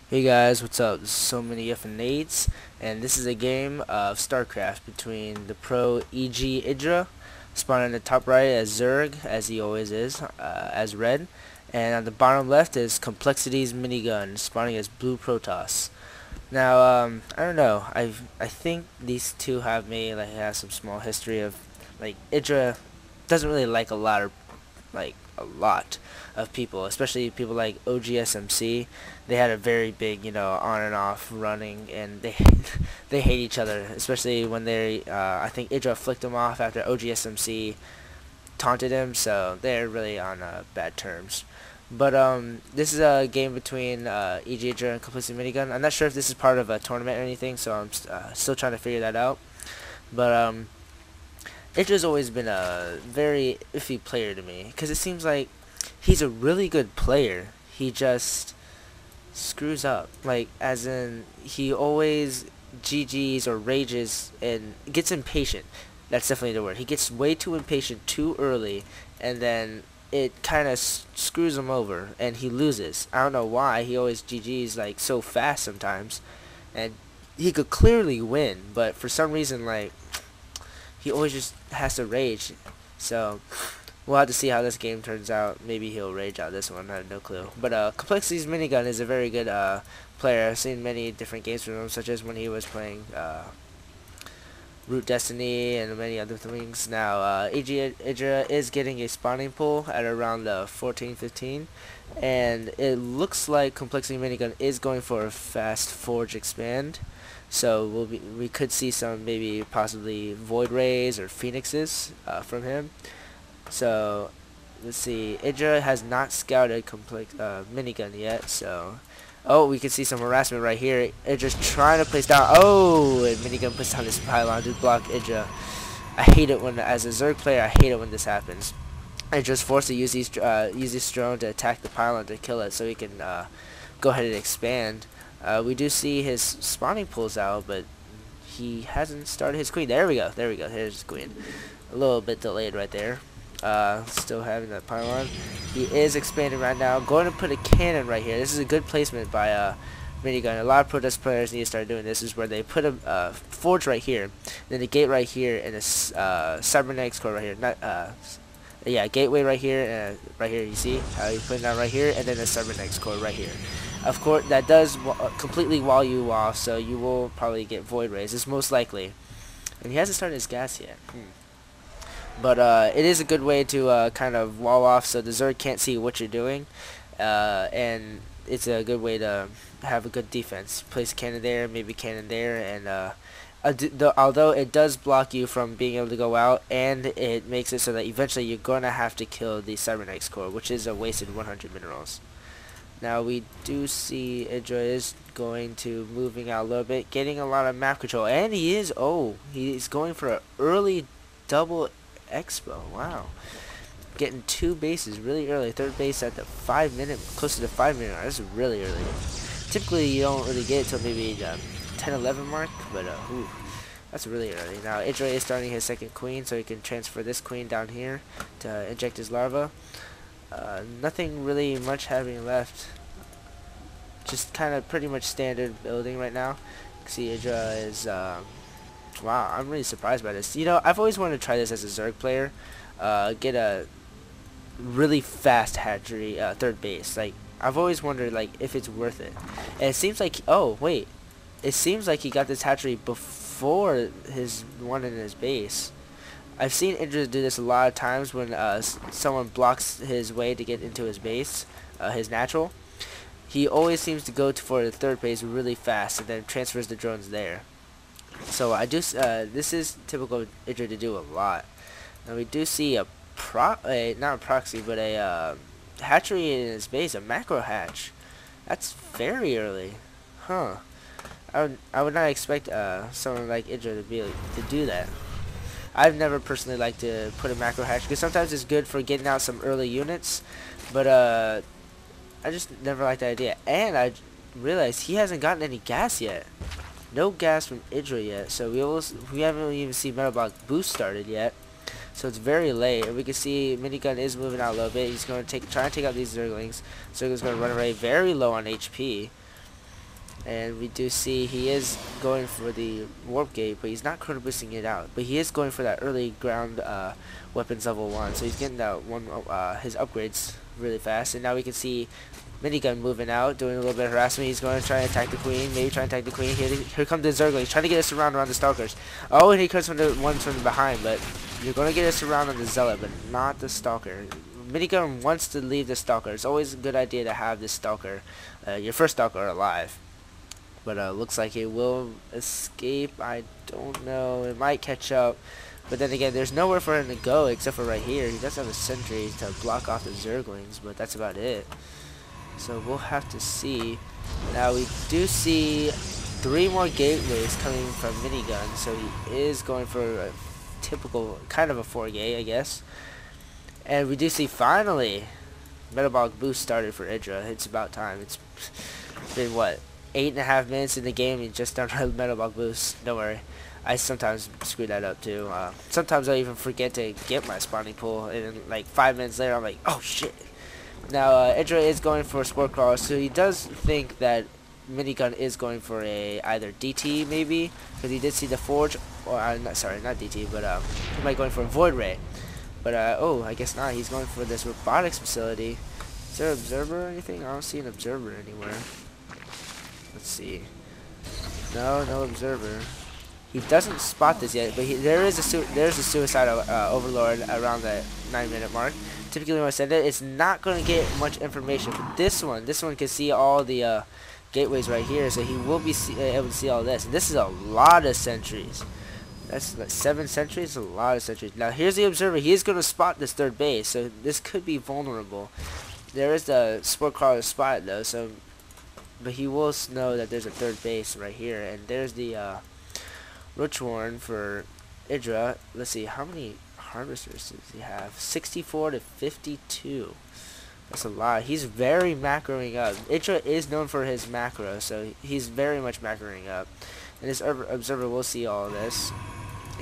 Hey guys, what's up? This is SoManyEfinNadeS, and this is a game of StarCraft between the pro EGIdrA, spawned on the top right as Zerg, as he always is, as red, and on the bottom left is Complexity's Minigun, spawning as blue Protoss. Now, I don't know. I think these two have some small history of IdrA doesn't really like a lot of people, especially people like OGSMC. They had a very big, on and off running, and they they hate each other, especially when I think IdrA flicked him off after OGSMC taunted him, so they're really on bad terms. But this is a game between EGIdrA and Complicity Minigun. I'm not sure if this is part of a tournament or anything, so I'm still trying to figure that out. But IdrA's always been a very iffy player to me, because it seems like he's a really good player. He just screws up. Like, as in, he always GGs or rages and gets impatient. That's definitely the word. He gets way too impatient too early, and then it kind of screws him over, and he loses. I don't know why. He always GGs like so fast sometimes, and he could clearly win, but for some reason, like, he always just has to rage. So we'll have to see how this game turns out. Maybe he'll rage out this one. I have no clue. But Complexity's Minigun is a very good player. I've seen many different games from him, such as when he was playing Root Destiny and many other things. Now, EGIdrA is getting a spawning pool at around 14-15, and it looks like Complexity Minigun is going for a fast forge expand. So we could see some maybe possibly Void Rays or Phoenixes from him. So let's see. IdrA has not scouted Minigun yet, so oh, we can see some harassment right here. IdrA's trying to place down. Oh, and Minigun puts down this pylon to block IdrA. I hate it when, as a Zerg player, I hate it when this happens. IdrA's forced to use this drone to attack the pylon to kill it, so he can go ahead and expand. We do see his spawning pulls out, but he hasn't started his queen. There we go. There we go. Here's his queen. A little bit delayed right there. Still having that pylon. He is expanding right now. Going to put a cannon right here. This is a good placement by Minigun. A lot of Protest players need to start doing this. Is where they put a forge right here, then a gate right here, and a cybernetics core right here. Not yeah, gateway right here, and right here. You see how he's putting that right here, and then a cybernetics core right here. Of course, that does completely wall you off, so you will probably get Void Rays. It's most likely. And he hasn't started his gas yet. But it is a good way to kind of wall off so the Zerg can't see what you're doing. And it's a good way to have a good defense. Place cannon there, maybe cannon there, and although it does block you from being able to go out, and it makes it so that eventually you're going to have to kill the cybernetics core, which is a wasted 100 minerals. Now we do see IdrA is going to moving out a little bit, getting a lot of map control, and he's going for an early double expo. Wow, getting two bases really early. Third base at the 5-minute, close to the 5-minute. That's really early. Typically you don't really get it till maybe the 10-11 mark, but ooh, that's really early. Now IdrA is starting his second queen, so he can transfer this queen down here to inject his larva. Nothing really much having left. Just kind of pretty much standard building right now. See, IdrA is wow, I'm really surprised by this. You know, I've always wanted to try this as a Zerg player. Get a really fast hatchery third base. Like, I've always wondered like if it's worth it. And it seems like, oh wait, it seems like he got this hatchery before his one in his base. I've seen IdrA do this a lot of times when someone blocks his way to get into his base, his natural. He always seems to go for the third base really fast and then transfers the drones there. So this is typical of IdrA to do a lot. Now we do see not a proxy, but a hatchery in his base, a macro hatch. That's very early, huh? I would not expect someone like IdrA to be able to do that. I've never personally liked to put a macro hatch because sometimes it's good for getting out some early units, but I just never liked the idea. And I realized he hasn't gotten any gas yet. No gas from IdrA yet, so we haven't even seen Metal Block Boost started yet. So it's very late, and we can see Minigun is moving out a little bit. He's going to try and take out these Zerglings. Zergling's going to run away very low on HP. And we do see he is going for the warp gate, but he's not chrono boosting it out. But he is going for that early ground weapons level 1, so he's getting that his upgrades really fast. And now we can see Minigun moving out, doing a little bit of harassment. He's going to try and attack the queen, maybe try and attack the queen. Here comes the Zergling. He's trying to get us around the stalkers. Oh, and he comes from the ones from behind, but you're going to get us around on the zealot, but not the stalker. Minigun wants to leave the stalker. It's always a good idea to have this stalker, your first stalker, alive. But looks like it will escape. I don't know. It might catch up. But then again, there's nowhere for him to go except for right here. He does have a sentry to block off the Zerglings, but that's about it. So we'll have to see. Now we do see 3 more gateways coming from Minigun. So he is going for a typical, kind of a 4-gate, I guess. And we do see finally metabolic boost started for IdrA. It's about time. It's been what? 8.5 minutes in the game and just done a metabolic boost. Don't worry, I sometimes screw that up too. Sometimes I even forget to get my spawning pool, and then, like 5 minutes later I'm like, oh shit. Now IdrA is going for a sport crawler, so he does think that Minigun is going for a either DT maybe, because he did see the forge, or sorry, not DT, but he might going for a void ray. But oh, I guess not. He's going for this robotics facility. Is there an observer or anything? I don't see an observer anywhere. Let's see. No observer. He doesn't spot this yet, but there's a suicidal overlord around the 9-minute mark. Typically, when I said that, it's not going to get much information. But this one can see all the gateways right here, so he will be able to see all this. And this is a lot of sentries. That's like 7 sentries, a lot of sentries. Now here's the observer. He is going to spot this 3rd base, so this could be vulnerable. There is the sport crawler spot though, so. But he will know that there's a 3rd base right here, and there's the Roachwarren for IdrA. Let's see, how many harvesters does he have? 64 to 52. That's a lot. He's very macroing up. IdrA is known for his macro, so he's very much macroing up. And this observer will see all of this.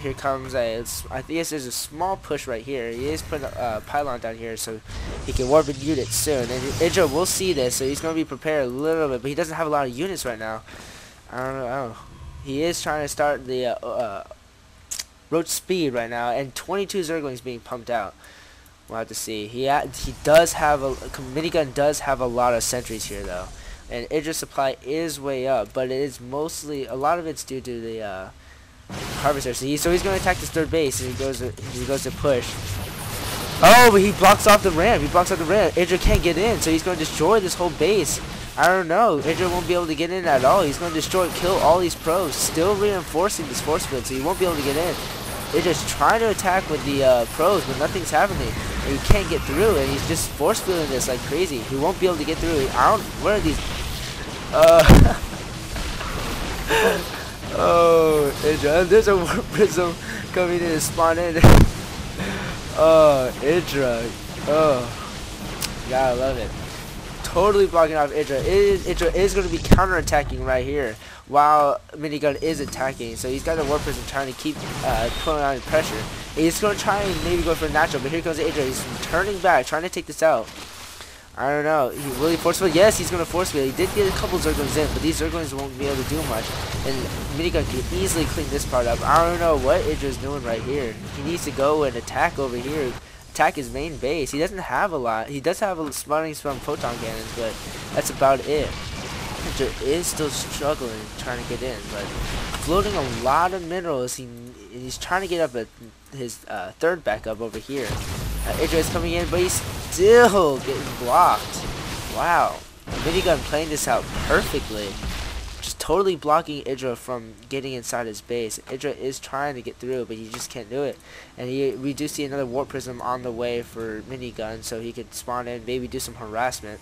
Here comes I guess there's a small push right here. He is putting a pylon down here so he can warp in units soon. And IdrA will see this, so he's going to be prepared a little bit, but he doesn't have a lot of units right now. I don't know. He is trying to start the roach speed right now, and 22 Zerglings being pumped out. We'll have to see. He does have Minigun does have a lot of sentries here though, and IdrA supply is way up, but it is mostly a lot of it's due to the harvester. So he's going to attack this 3rd base, and he goes to push. Oh, but he blocks off the ramp. IdrA can't get in, so he's going to destroy this whole base. I don't know. IdrA won't be able to get in at all. He's going to kill all these pros. Still reinforcing this force field, so he won't be able to get in. IdRA's trying to attack with the pros, but nothing's happening. And he can't get through, and he's just force fielding this like crazy. He won't be able to get through. Where are these? Oh, IdrA, there's a warp prism coming in and spawn in. Oh, IdrA. Oh, gotta love it. Totally blocking off IdrA. IdrA is going to be counterattacking right here while Minigun is attacking. So he's got a warp prism trying to keep putting on pressure. He's going to try and maybe go for a natural, but here comes IdrA. He's turning back, trying to take this out. I don't know. He really forceful. Yes, he's going to force field. He did get a couple Zerglings in, but these Zerglings won't be able to do much. And Minigun can easily clean this part up. I don't know what IdrA's doing right here. He needs to go and attack over here. Attack his main base. He doesn't have a lot. He does have spawnings from photon cannons, but that's about it. IdrA is still struggling trying to get in, but floating a lot of minerals. He's trying to get up at his 3rd backup over here. IdrA is coming in, but he's still getting blocked. Wow. Minigun playing this out perfectly. Just totally blocking IdrA from getting inside his base. IdrA is trying to get through, but he just can't do it. And we do see another warp prism on the way for Minigun, so he could spawn in, maybe do some harassment.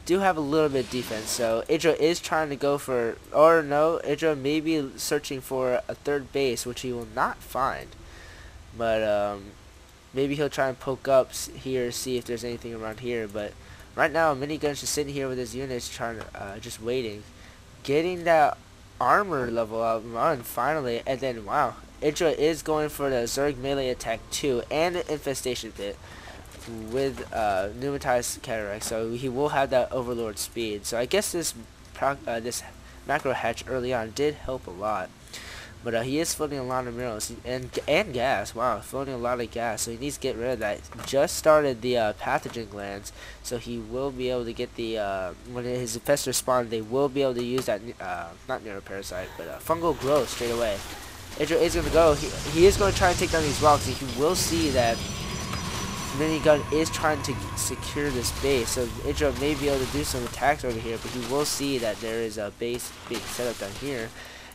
Do have a little bit of defense, so IdrA is trying to go for, or no, IdrA may be searching for a 3rd base, which he will not find. But maybe he'll try and poke up here, see if there's anything around here. But right now, Minigun's just sitting here with his units, trying to just waiting, getting that armor level up run finally, and then wow, IdrA is going for the Zerg melee attack too, and the infestation pit with pneumatized cataract, so he will have that overlord speed. So I guess this macro hatch early on did help a lot. But he is floating a lot of minerals and gas. Wow, floating a lot of gas. So he needs to get rid of that. Just started the pathogen glands, so he will be able to get the when his infestors spawn, they will be able to use that not neuroparasite, but fungal growth straight away. IdrA is gonna go. He is going to try and take down these rocks. And he will see that Minigun is trying to secure this base, so IdrA may be able to do some attacks over here, but he will see that there is a base being set up down here.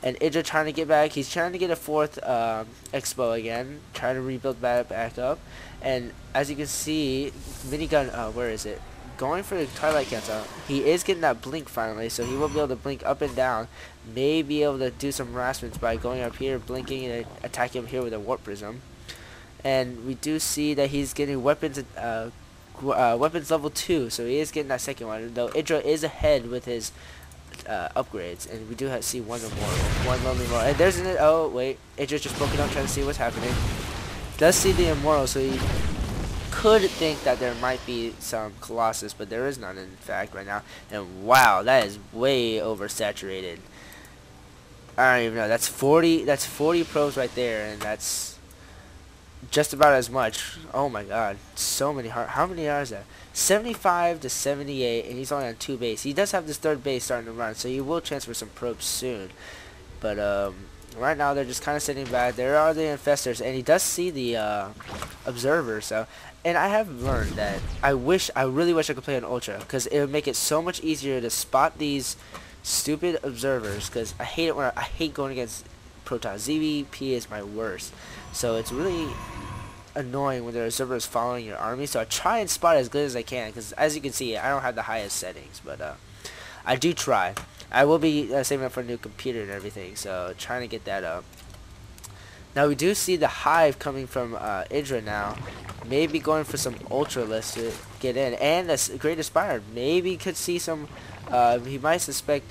And IdrA trying to get back. He's trying to get a fourth expo again, trying to rebuild that back up. And as you can see, Minigun, where is it? Going for the Twilight Cancel. He is getting that blink finally, so he will be able to blink up and down. May be able to do some harassments by going up here, blinking, and attacking him here with a Warp Prism. And we do see that he's getting weapons weapons level 2, so he is getting that second one, though IdrA is ahead with his upgrades, and we do see one lonely more. And there's an oh wait, IdrA just broken up trying to see what's happening. Does see the immortal, so he could think that there might be some Colossus, but there is none in fact right now. And wow, that is way oversaturated. I don't even know. That's 40 probes right there, and that's just about as much. Oh my god, so many how many are that? 75 to 78, and he's only on 2 base. He does have this 3rd base starting to run, so he will transfer some probes soon. But right now they're just kind of sitting back. There are the infestors, and he does see the observer. So, and I have learned that I really wish I could play on Ultra, because it would make it so much easier to spot these stupid observers. Because I hate it when I hate going against Protoss. ZvP is my worst. So it's really annoying when there are observers following your army. So I try and spot as good as I can, because as you can see, I don't have the highest settings, but I do try. I will be saving up for a new computer and everything, so trying to get that up. Now we do see the hive coming from IdrA now. Maybe going for some ultra lists to get in, and a Great Aspire. Maybe could see some. He might suspect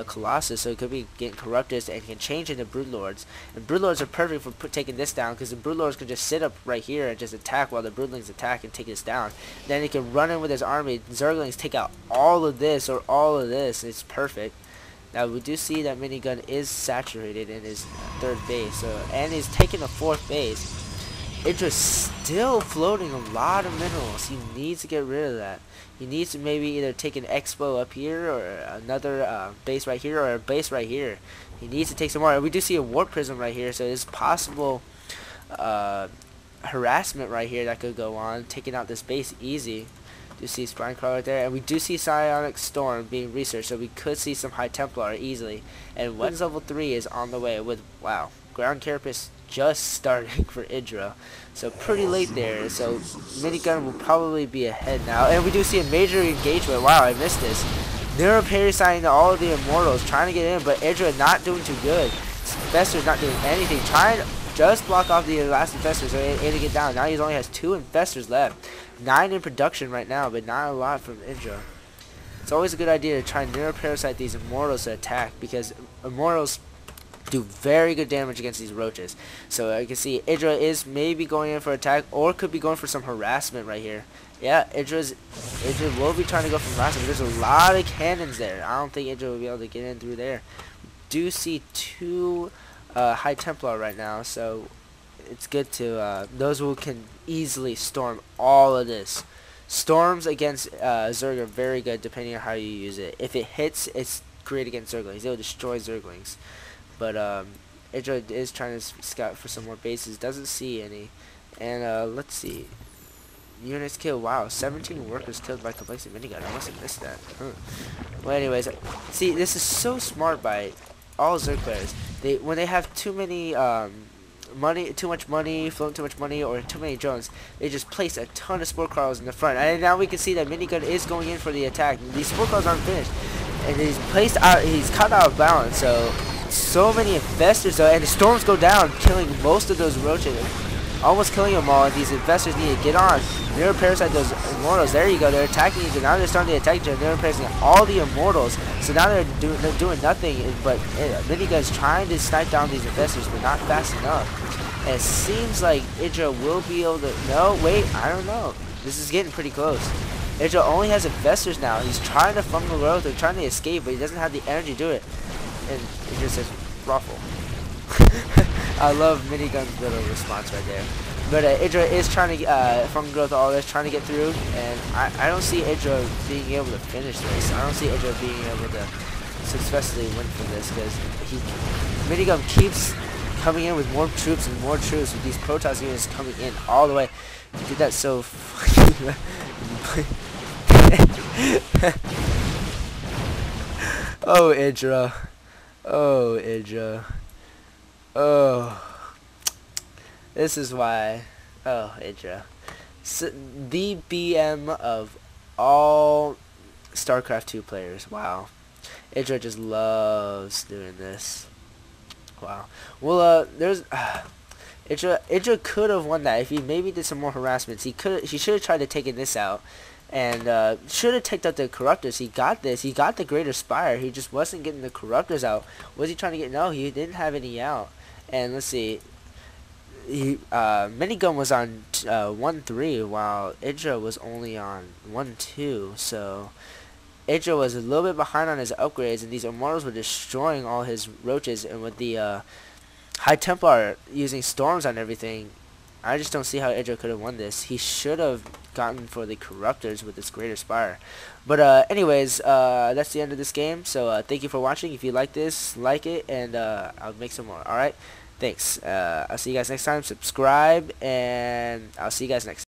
Colossus, so it could be getting corrupted and can change into Broodlords. And Broodlords are perfect for taking this down, because the Broodlords can just sit up right here and just attack while the Broodlings attack and take this down. Then he can run in with his army. Zerglings take out all of this or all of this. It's perfect. Now we do see that Minigun is saturated in his 3rd base, so, and he's taking a 4th base. IdrA's still floating a lot of minerals. He needs to get rid of that. He needs to maybe either take an expo up here, or another base right here, or a base right here. He needs to take some more. And we do see a Warp Prism right here, so there's possible harassment right here that could go on, taking out this base easy. Do see Spine Crawler right there, and we do see Psionic Storm being researched, so we could see some High Templar easily. And weapons level 3 is on the way with, wow, Ground Carapace just starting for IdrA, so pretty late there. So Minigun will probably be ahead now, and we do see a major engagement. Wow, I missed this. Neuroparasiting all of the Immortals, trying to get in, but IdrA not doing too good. Infestor's not doing anything, trying to just block off the last Infestor, so able to get down. Now he only has 2 Infestors left. 9 in production right now, but not a lot from IdrA. It's always a good idea to try and neuroparasite these Immortals to attack, because Immortals do very good damage against these roaches. So I can see IdrA is maybe going in for attack, or could be going for some harassment right here. Yeah, IdrA will be trying to go for harassment. There's a lot of cannons there. I don't think IdrA will be able to get in through there. Do see 2 High Templar right now, so it's good to those who can easily storm all of this. Storms against Zerg are very good depending on how you use it. If it hits, it's great against Zerglings. It'll destroy Zerglings. But IdrA is trying to scout for some more bases. Doesn't see any. And let's see. Units killed. Wow, 17 workers killed by Complexity Minigun. I must have missed that. Well, anyways, see, this is so smart by all Zerg players. When they have too many too much money, floating too much money, or too many drones, they just place a ton of sport crawlers in the front. And now we can see that Minigun is going in for the attack. These sport crawlers aren't finished, and he's cut out of balance. So many infestors though, and the storms go down, killing most of those roaches, almost killing them all. And these infestors need to get on. Neuroparasite those Immortals. There you go. They're attacking each other. Now they're starting to attack each other. Neuroparasiting all the Immortals. So now they're doing nothing. But Minigun's trying to snipe down these infestors, but not fast enough. And it seems like IdrA will be able to. No, wait. I don't know. This is getting pretty close. IdrA only has infestors now. He's trying to fungal growth. They're trying to escape, but he doesn't have the energy to do it. and it just says ruffle. I love Minigun's little response right there. But IdrA is trying to, from growth all this, trying to get through, and I don't see IdrA being able to finish this. I don't see IdrA being able to successfully win from this, because Minigun keeps coming in with more troops and more troops, with these Protoss units coming in all the way. He did that so fucking Oh, IdrA. Oh, IdrA. Oh. This is why. Oh, IdrA. So, the BM of all StarCraft 2 players. Wow. IdrA just loves doing this. Wow. Well, there's IdrA could have won that if he maybe did some more harassments. He should have tried to take this out, and should have taken out the corruptors. He got this. He got the Greater Spire. He just wasn't getting the corruptors out. Was he trying to get? No, he didn't have any out. And let's see. Minigun was on 1-3, while IdrA was only on 1-2. So IdrA was a little bit behind on his upgrades, and these Immortals were destroying all his roaches. And with the High Templar using storms on everything, I just don't see how IdrA could have won this. He should have gotten for the corruptors with this Greater Spire. But anyways, that's the end of this game. So thank you for watching. If you like this, like it, and I'll make some more. Alright, thanks. I'll see you guys next time. Subscribe, and I'll see you guys next time.